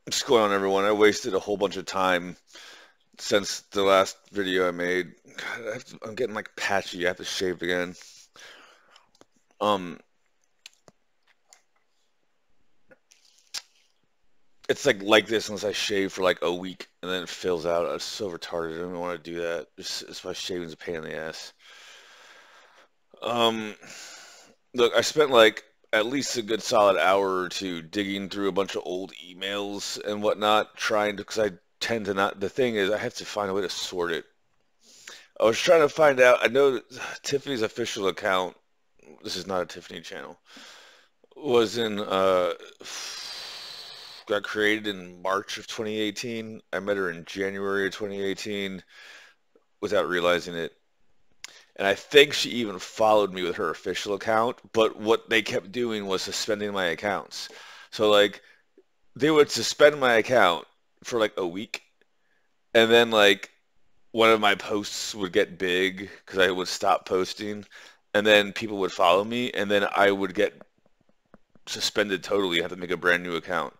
What's going on, everyone? I wasted a whole bunch of time since the last video I made. God, I'm getting like patchy. I have to shave again. Um, it's like this unless I shave for like a week and then it fills out. It's so retarded. I don't want to do that. It's why shaving's a pain in the ass. Um, Look, I spent like at least a good solid hour or two digging through a bunch of old emails and whatnot, trying to, because I tend to not. The thing is, I have to find a way to sort it. I was trying to find out. I know that Tiffany's official account, this is not a Tiffany channel, was got created in March of 2018. I met her in January of 2018 without realizing it. And I think she even followed me with her official account, but what they kept doing was suspending my accounts. So like they would suspend my account for like a week, and then like one of my posts would get big because I would stop posting, and then people would follow me, and then I would get suspended totally. Have to make a brand new account.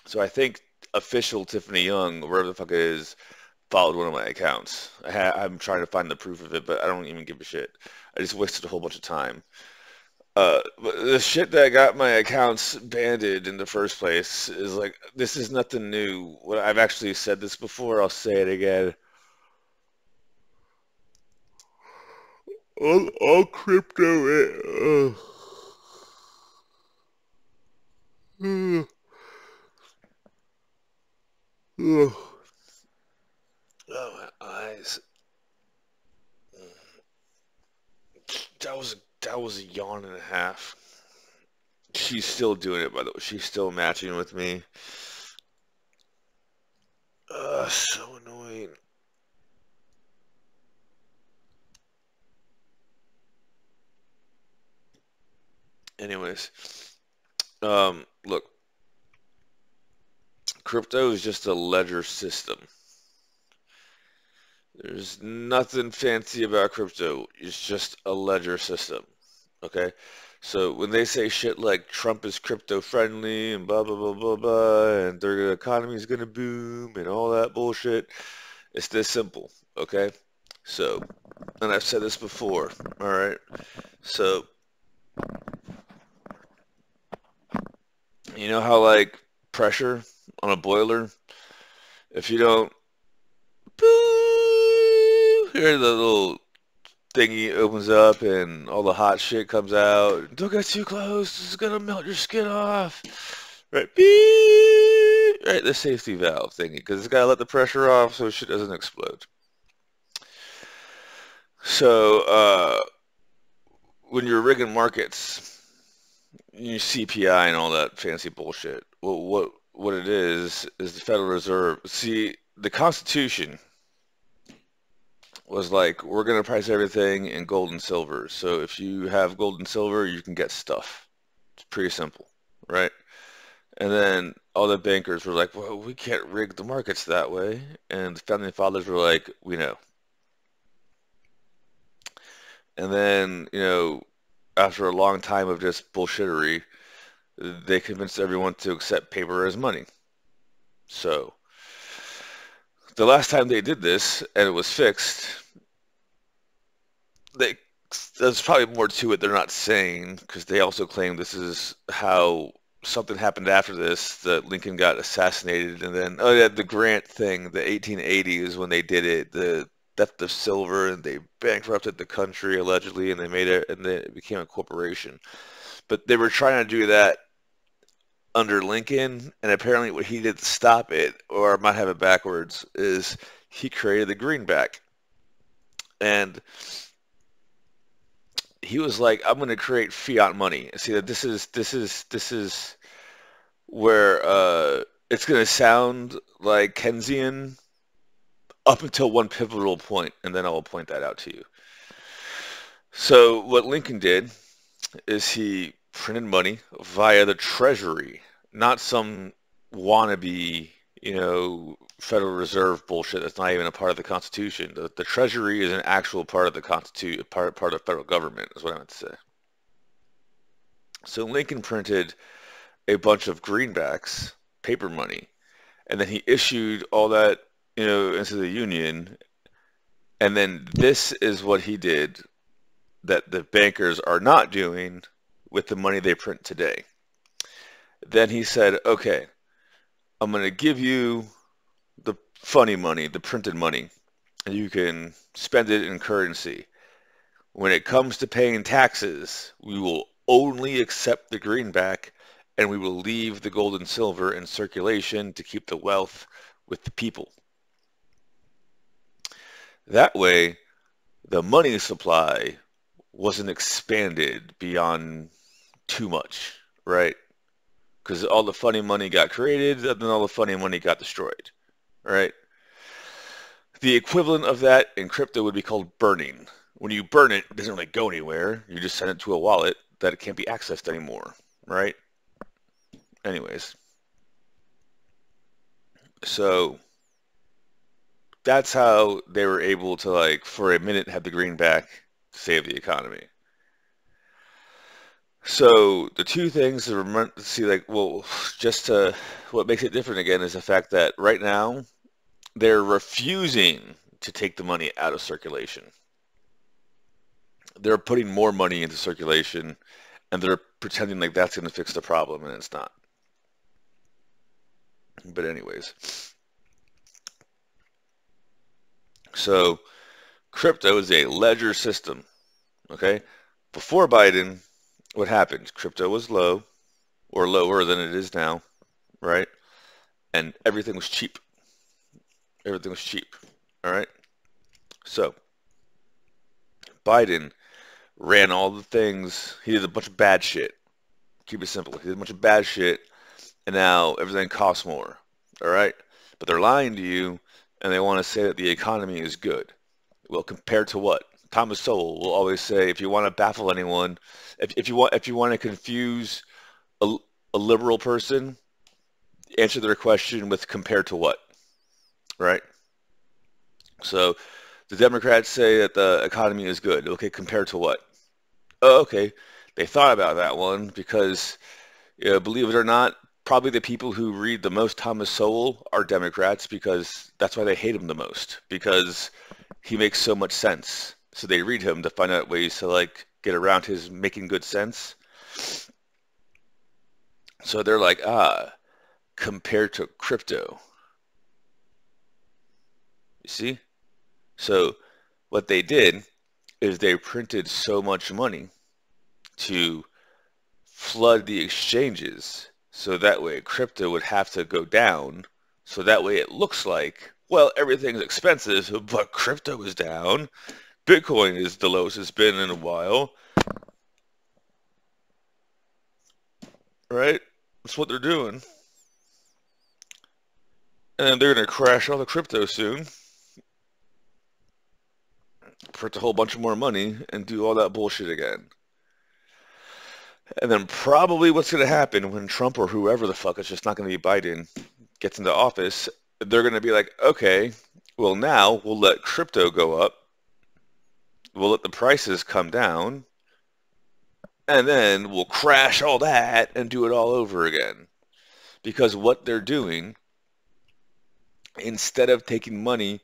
So I think official Tiffany Young, or whatever the fuck it is, followed one of my accounts. I'm trying to find the proof of it, but I don't even give a shit. I just wasted a whole bunch of time. But the shit that got my accounts banned in the first place is like, this is nothing new. What I've actually said this before, I'll say it again. All crypto. Oh, my eyes. That was a yawn and a half. She's still doing it, by the way. She's still matching with me. So annoying. Anyways, look, crypto is just a ledger system. There's nothing fancy about crypto. It's just a ledger system. Okay? So when they say shit like Trump is crypto friendly and blah blah blah blah blah and their economy is gonna boom and all that bullshit, it's this simple. Okay? So, and I've said this before. All right? So, you know how like pressure on a boiler, if you don't boo, hear the little thingy opens up and all the hot shit comes out. Don't get too close. This is gonna melt your skin off. Right, beep. Right, the safety valve thingy, because it's gotta let the pressure off so shit doesn't explode. So, when you're rigging markets, you CPI and all that fancy bullshit. Well, what it is the Federal Reserve. See, the Constitution was like, we're going to price everything in gold and silver. So if you have gold and silver, you can get stuff. It's pretty simple, right? And then all the bankers were like, well, we can't rig the markets that way. And the founding fathers were like, we know. And then, after a long time of just bullshittery, they convinced everyone to accept paper as money. So the last time they did this and it was fixed, they there's probably more to it they're not saying because they also claim this is how something happened after this, that Lincoln got assassinated, and then oh yeah, the Grant thing, the 1880s when they did it, the theft of silver, and they bankrupted the country allegedly, and they made it, and then it became a corporation. But they were trying to do that under Lincoln, and apparently what he did to stop it, or I might have it backwards, is he created the greenback. And he was like, I'm going to create fiat money. See that this is where it's going to sound like Keynesian up until one pivotal point, and then I will point that out to you. So what Lincoln did is he printed money via the Treasury, not some wannabe, Federal Reserve bullshit that's not even a part of the Constitution. The Treasury is an actual part of the Constitution, part of federal government, is what I meant to say. So Lincoln printed a bunch of greenbacks, paper money. And then he issued all that, into the union. And then this is what he did that the bankers are not doing with the money they print today. Then he said, okay, I'm going to give you the funny money, the printed money, and you can spend it in currency. When it comes to paying taxes, we will only accept the greenback, and we will leave the gold and silver in circulation to keep the wealth with the people. That way, the money supply wasn't expanded beyond too much, right? Because all the funny money got created, and then all the funny money got destroyed, right? The equivalent of that in crypto would be called burning. When you burn it, it doesn't really go anywhere. You just send it to a wallet that it can't be accessed anymore, right? Anyways. So that's how they were able to, like, for a minute have the greenback to save the economy. So the two things to remember, see, like, well, what makes it different again is the fact that right now they're refusing to take the money out of circulation. They're putting more money into circulation, and they're pretending like that's going to fix the problem, and it's not. But anyways, so crypto is a ledger system, okay? Before Biden, what happened? Crypto was low, or lower than it is now, right? And everything was cheap. Everything was cheap, all right? So Biden ran all the things. He did a bunch of bad shit. Keep it simple. He did a bunch of bad shit, and now everything costs more, all right? But they're lying to you, and they want to say that the economy is good. Well, compared to what? Thomas Sowell will always say, if you want to baffle anyone, if you want to confuse a liberal person, answer their question with compared to what, right? So the Democrats say that the economy is good. Okay, compared to what? Oh, okay. They thought about that one because, believe it or not, probably the people who read the most Thomas Sowell are Democrats, because that's why they hate him the most, because he makes so much sense. So they read him to find out ways to, like, get around his making good sense. So they're like, compared to crypto. You see? So what they did is they printed so much money to flood the exchanges, so that way crypto would have to go down, so that way it looks like, well, everything's expensive, but crypto is down. Bitcoin is the lowest it's been in a while, right? That's what they're doing. And they're going to crash all the crypto soon, print a whole bunch of more money, and do all that bullshit again. And then probably what's going to happen when Trump or whoever the fuck, it's just not going to be Biden, gets into office, they're going to be like, okay, well, now we'll let crypto go up, we'll let the prices come down, and then we'll crash all that and do it all over again. Because what they're doing, instead of taking money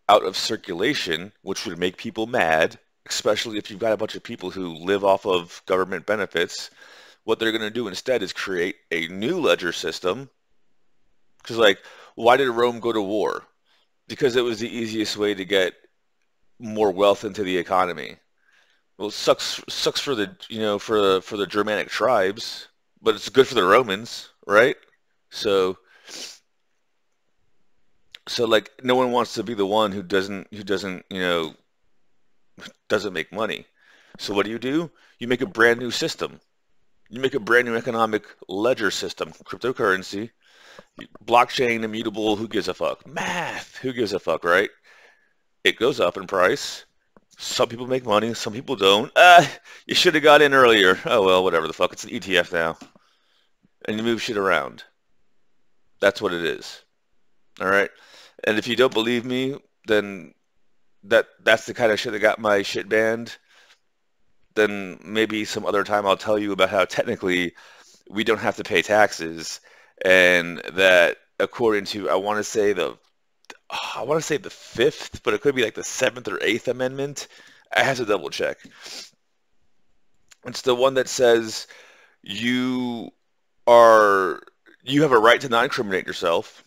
out of circulation, which would make people mad, especially if you've got a bunch of people who live off of government benefits, what they're going to do instead is create a new ledger system. Because, like, why did Rome go to war? Because it was the easiest way to get more wealth into the economy. Well, it sucks for the, for the Germanic tribes, but it's good for the Romans, right? So like, no one wants to be the one who doesn't make money. So what do? You make a brand new system. You make a brand new economic ledger system, cryptocurrency, blockchain, immutable, who gives a fuck? Math, who gives a fuck, right? It goes up in price. Some people make money, some people don't. You should have got in earlier. Oh, well, whatever the fuck. It's an ETF now. And you move shit around. That's what it is. All right? And if you don't believe me, then that's the kind of shit that got my shit banned. Then maybe some other time I'll tell you about how technically we don't have to pay taxes, and that according to I want to say the fifth, but it could be like the seventh or eighth amendment. I have to double check. It's the one that says you are you have a right to not incriminate yourself,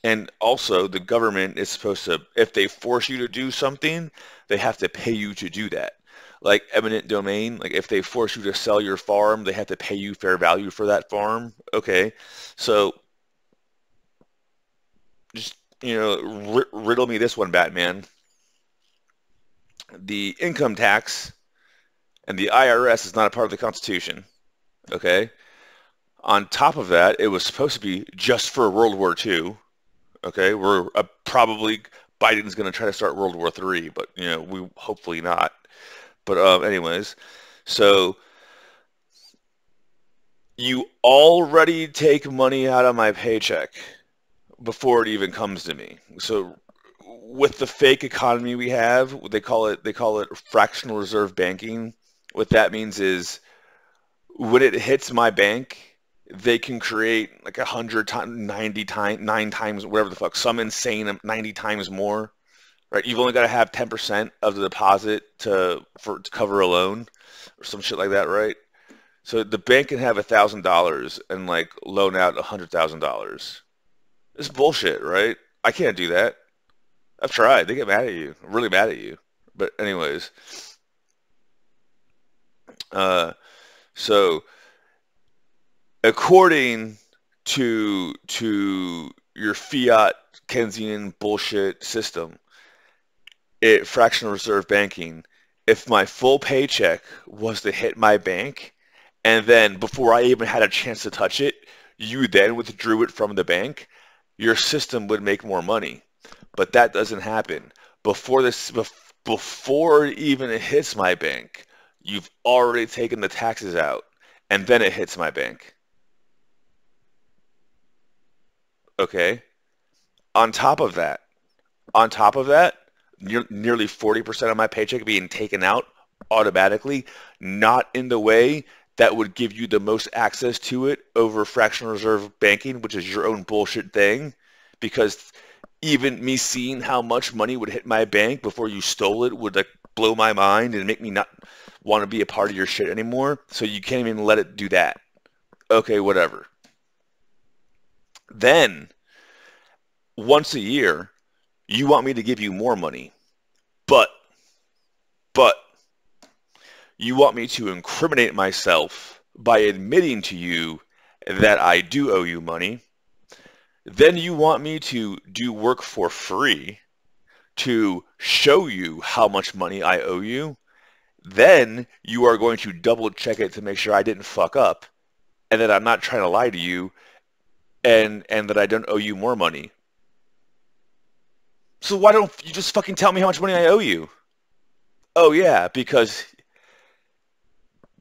and also the government is supposed to, if they force you to do something, they have to pay you to do that. Like eminent domain, like if they force you to sell your farm, they have to pay you fair value for that farm. Okay, so just riddle me this one, Batman. The income tax and the IRS is not a part of the Constitution. Okay. On top of that, it was supposed to be just for World War II. Okay, we're probably Biden's going to try to start World War III, but we hopefully not. But anyways, so you already take money out of my paycheck before it even comes to me. So with the fake economy we have, they call it fractional reserve banking. What that means is when it hits my bank, they can create like 100 times, 90 times, 9 times, whatever the fuck, some insane 90 times more, right? You've only got to have 10% of the deposit to cover a loan or some shit like that, right? So the bank can have $1,000 and like loan out $100,000. It's bullshit, right? I can't do that. I've tried. They get mad at you, really mad at you. But anyways, uh, so according to your fiat Keynesian bullshit system, fractional reserve banking, if my full paycheck was to hit my bank, and then before I even had a chance to touch it, you then withdrew it from the bank, your system would make more money. But that doesn't happen. Before it even hits my bank, you've already taken the taxes out, and then it hits my bank. Okay? On top of that, nearly 40% of my paycheck being taken out automatically, not in the way that would give you the most access to it over fractional reserve banking, which is your own bullshit thing, because even me seeing how much money would hit my bank before you stole it would like blow my mind and make me not want to be a part of your shit anymore. So you can't even let it do that. Okay, whatever. Then once a year, you want me to give you more money, but but you want me to incriminate myself by admitting to you that I do owe you money. Then you want me to do work for free to show you how much money I owe you. Then you are going to double check it to make sure I didn't fuck up and that I'm not trying to lie to you and that I don't owe you more money. So why don't you just fucking tell me how much money I owe you? Oh yeah, because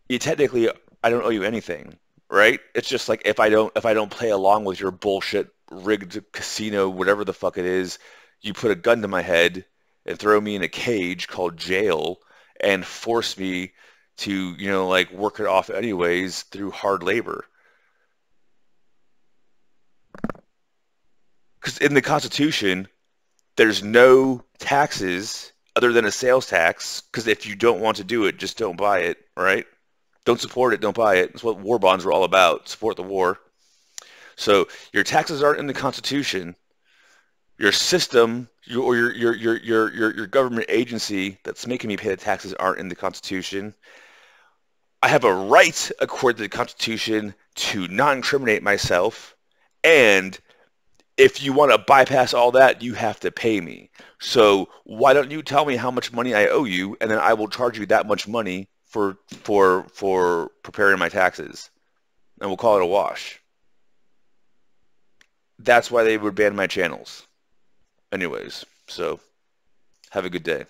you technically I don't owe you anything, right? It's just like if I don't play along with your bullshit rigged casino, whatever the fuck it is, you put a gun to my head and throw me in a cage called jail and force me to, like work it off anyways through hard labor. Because in the Constitution, there's no taxes other than a sales tax. Because if you don't want to do it, just don't buy it, right? Don't support it, don't buy it. That's what war bonds are all about. Support the war. So your taxes aren't in the Constitution. Your system or your government agency that's making me pay the taxes aren't in the Constitution. I have a right, according to the Constitution, to not incriminate myself. And if you want to bypass all that, you have to pay me. So why don't you tell me how much money I owe you, and then I will charge you that much money for preparing my taxes, and we'll call it a wash. That's why they would ban my channels. Anyways, so have a good day.